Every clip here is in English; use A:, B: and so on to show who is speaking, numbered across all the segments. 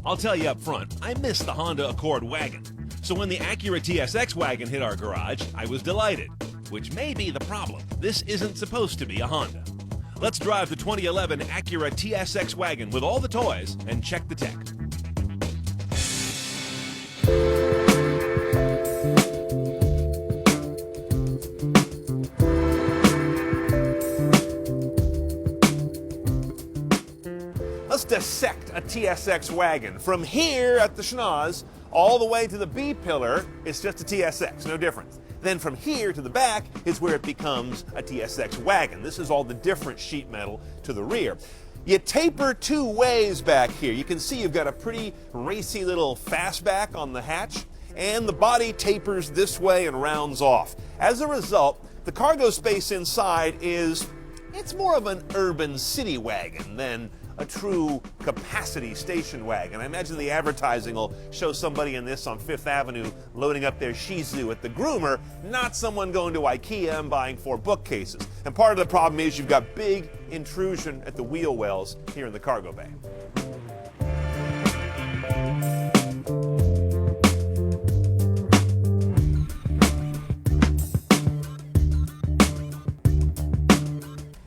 A: I'll tell you up front, I miss the Honda Accord wagon. So when the Acura TSX wagon hit our garage, I was delighted. Which may be the problem. This isn't supposed to be a Honda. Let's drive the 2011 Acura TSX wagon with all the toys and check the tech. Let's dissect a TSX wagon. From here at the schnoz, all the way to the B pillar, it's just a TSX, no difference. Then from here to the back is where it becomes a TSX wagon. This is all the different sheet metal to the rear. You taper two ways back here. You can see you've got a pretty racy little fastback on the hatch, and the body tapers this way and rounds off. As a result, the cargo space inside it's more of an urban city wagon than a true capacity station wagon. I imagine the advertising will show somebody in this on Fifth Avenue loading up their Shih Tzu at the groomer, not someone going to IKEA and buying 4 bookcases. And part of the problem is you've got big intrusion at the wheel wells here in the cargo bay.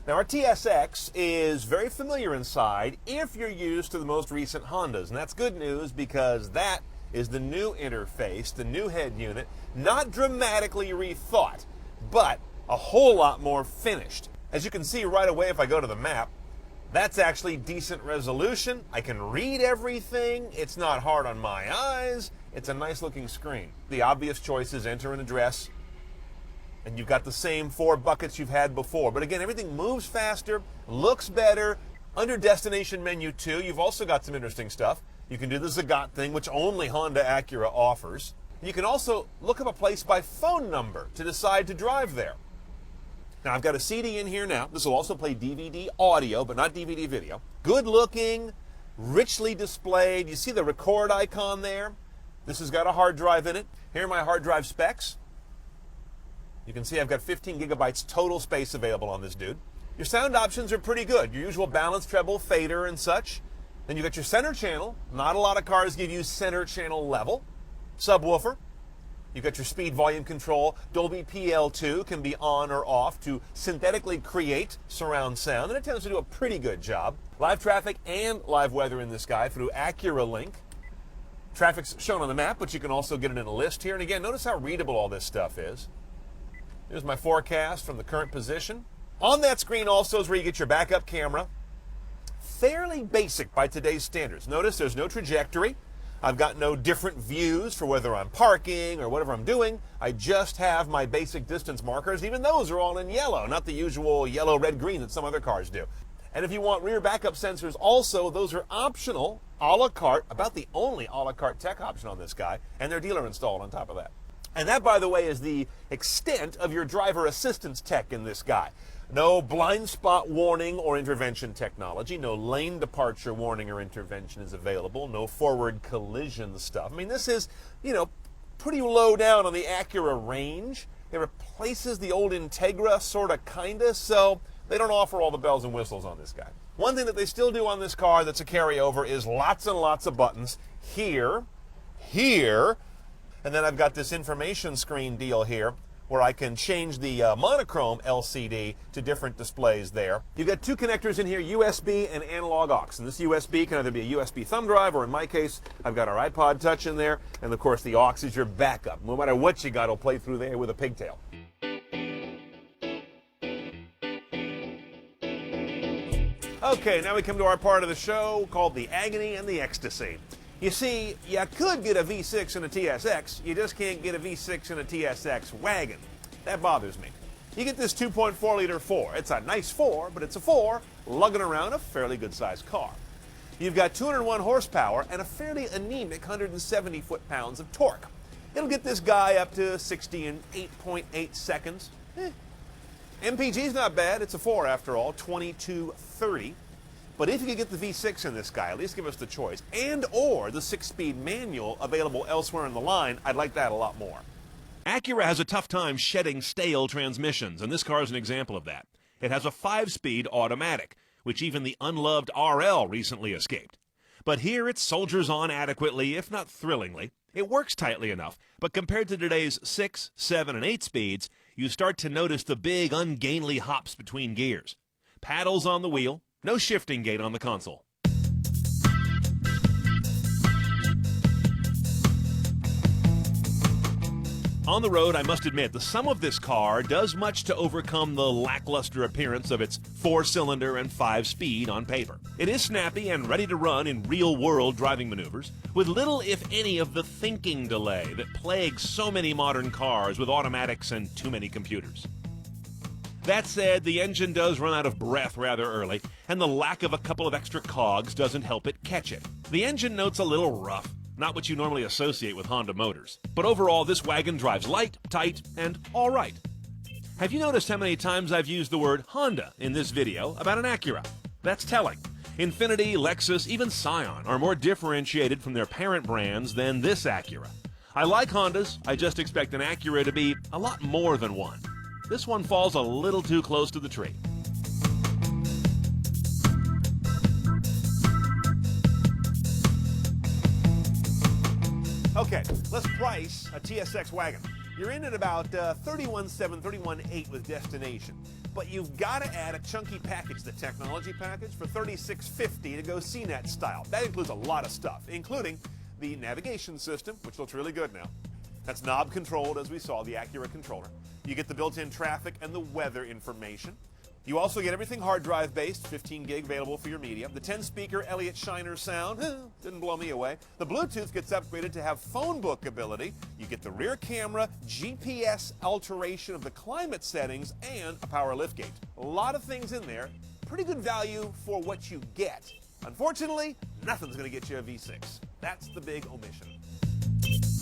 A: Now our TSX is very familiar inside if you're used to the most recent Hondas, and that's good news because that is the new interface, the new head unit, not dramatically rethought, but a whole lot more finished. As you can see right away if I go to the map, that's actually decent resolution. I can read everything. It's not hard on my eyes. It's a nice looking screen. The obvious choice is enter an address, and you've got the same 4 buckets you've had before. But again, everything moves faster, looks better. Under destination menu 2, you've also got some interesting stuff. You can do the Zagat thing, which only Honda Acura offers. You can also look up a place by phone number to decide to drive there. Now, I've got a CD in here now. This will also play DVD audio, but not DVD video. Good looking, richly displayed. You see the record icon there? This has got a hard drive in it. Here are my hard drive specs. You can see I've got 15 gigabytes total space available on this dude. Your sound options are pretty good. Your usual balance, treble, fader, and such. Then you've got your center channel. Not a lot of cars give you center channel level. Subwoofer. You've got your speed volume control. Dolby PL2 can be on or off to synthetically create surround sound, and it tends to do a pretty good job. Live traffic and live weather in the sky through Acura Link. Traffic's shown on the map, but you can also get it in a list here. And again, notice how readable all this stuff is. Here's my forecast from the current position. On that screen also is where you get your backup camera. Fairly basic by today's standards. Notice there's no trajectory. I've got no different views for whether I'm parking or whatever I'm doing. I just have my basic distance markers. Even those are all in yellow, not the usual yellow, red, green that some other cars do. And if you want rear backup sensors also, those are optional, a la carte, about the only a la carte tech option on this guy, and they're dealer installed on top of that. And that, by the way, is the extent of your driver assistance tech in this guy. No blind spot warning or intervention technology. No lane departure warning or intervention is available. No forward collision stuff. I mean, this is, pretty low down on the Acura range. It replaces the old Integra, sort of, kind of, so they don't offer all the bells and whistles on this guy. One thing that they still do on this car that's a carryover is lots and lots of buttons. Here, and then I've got this information screen deal here where I can change the monochrome LCD to different displays there. You've got 2 connectors in here, USB and analog aux. And this USB can either be a USB thumb drive, or in my case, I've got our iPod Touch in there. And of course, the aux is your backup. No matter what you got, it'll play through there with a pigtail. Okay, now we come to our part of the show called the agony and the ecstasy. You see, you could get a V6 in a TSX, you just can't get a V6 in a TSX wagon. That bothers me. You get this 2.4 liter 4. It's a nice 4, but it's a 4 lugging around a fairly good sized car. You've got 201 horsepower and a fairly anemic 170 foot-pounds of torque. It'll get this guy up to 60 in 8.8 seconds. MPG's not bad. It's a 4 after all, 2230. But if you could get the V6 in this guy, at least give us the choice, and or the 6-speed manual available elsewhere in the line, I'd like that a lot more. Acura has a tough time shedding stale transmissions, and this car is an example of that. It has a 5-speed automatic, which even the unloved RL recently escaped. But here it soldiers on adequately, if not thrillingly. It works tightly enough, but compared to today's 6, 7, and 8 speeds, you start to notice the big ungainly hops between gears. Paddles on the wheel, no shifting gate on the console. On the road, I must admit, the sum of this car does much to overcome the lackluster appearance of its 4-cylinder and 5-speed on paper. It is snappy and ready to run in real-world driving maneuvers, with little, if any, of the thinking delay that plagues so many modern cars with automatics and too many computers. That said, the engine does run out of breath rather early, and the lack of a couple of extra cogs doesn't help it catch it. The engine note's a little rough. Not what you normally associate with Honda motors. But overall, this wagon drives light, tight, and all right. Have you noticed how many times I've used the word Honda in this video about an Acura? That's telling. Infiniti, Lexus, even Scion are more differentiated from their parent brands than this Acura. I like Hondas, I just expect an Acura to be a lot more than one. This one falls a little too close to the tree. Okay, let's price a TSX wagon. You're in at about $31,700, $31,800 with destination. But you've got to add a chunky package, the technology package, for $36,50 to go CNET style. That includes a lot of stuff, including the navigation system, which looks really good now. That's knob controlled, as we saw, the Acura controller. You get the built-in traffic and the weather information. You also get everything hard drive based, 15 gig available for your media. The 10-speaker Elliott Shiner sound, didn't blow me away. The Bluetooth gets upgraded to have phone book ability. You get the rear camera, GPS alteration of the climate settings, and a power liftgate. A lot of things in there. Pretty good value for what you get. Unfortunately, nothing's going to get you a V6. That's the big omission.